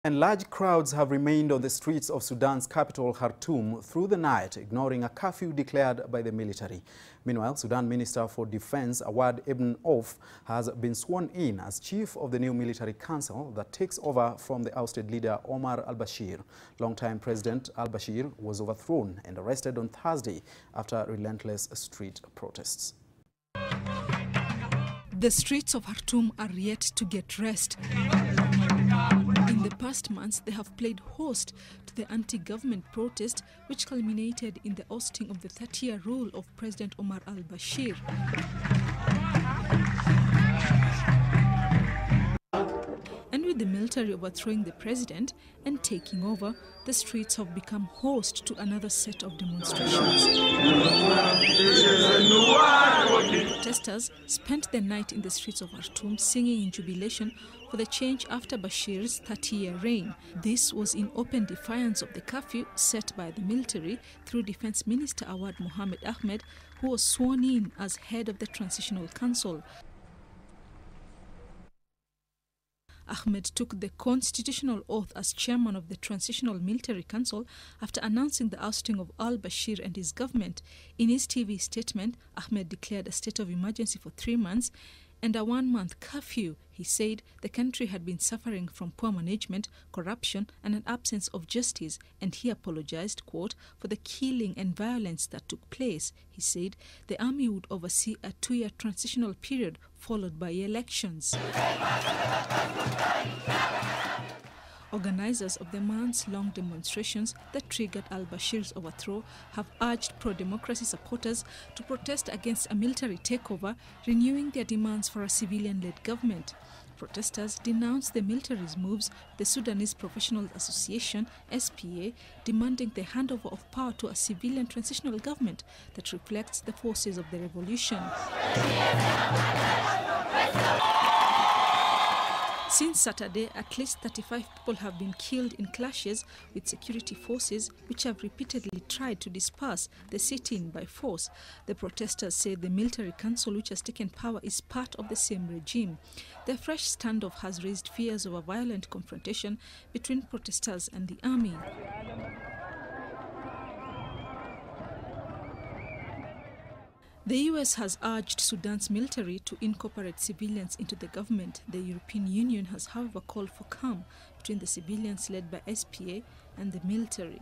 And large crowds have remained on the streets of Sudan's capital, Khartoum, through the night, ignoring a curfew declared by the military. Meanwhile, Sudan Minister for Defense Awad Ibn Auf has been sworn in as chief of the new military council that takes over from the ousted leader Omar Al Bashir. Longtime President Al Bashir was overthrown and arrested on Thursday after relentless street protests. The streets of Khartoum are yet to get rest. In the past months, they have played host to the anti-government protest, which culminated in the ousting of the 30-year rule of President Omar Al Bashir. And with the military overthrowing the president and taking over, the streets have become host to another set of demonstrations. Protesters spent the night in the streets of Khartoum singing in jubilation for the change after Bashir's 30-year reign. This was in open defiance of the curfew set by the military through Defense Minister Awad Mohammed Ahmed, who was sworn in as head of the Transitional Council. Ahmed took the constitutional oath as chairman of the Transitional Military Council after announcing the ousting of Al Bashir and his government. In his TV statement, Ahmed declared a state of emergency for 3 months and a 1-month curfew. He said the country had been suffering from poor management, corruption, and an absence of justice, and he apologized, quote, for the killing and violence that took place. He said the army would oversee a 2-year transitional period followed by elections. Organizers of the months-long demonstrations that triggered al-Bashir's overthrow have urged pro-democracy supporters to protest against a military takeover, renewing their demands for a civilian-led government. Protesters denounced the military's moves, the Sudanese Professional Association, SPA, demanding the handover of power to a civilian transitional government that reflects the forces of the revolution. Since Saturday, at least 35 people have been killed in clashes with security forces, which have repeatedly tried to disperse the sit-in by force. The protesters say the military council, which has taken power, is part of the same regime. The fresh standoff has raised fears of a violent confrontation between protesters and the army. The US has urged Sudan's military to incorporate civilians into the government. The European Union has, however, called for calm between the civilians led by SPA and the military.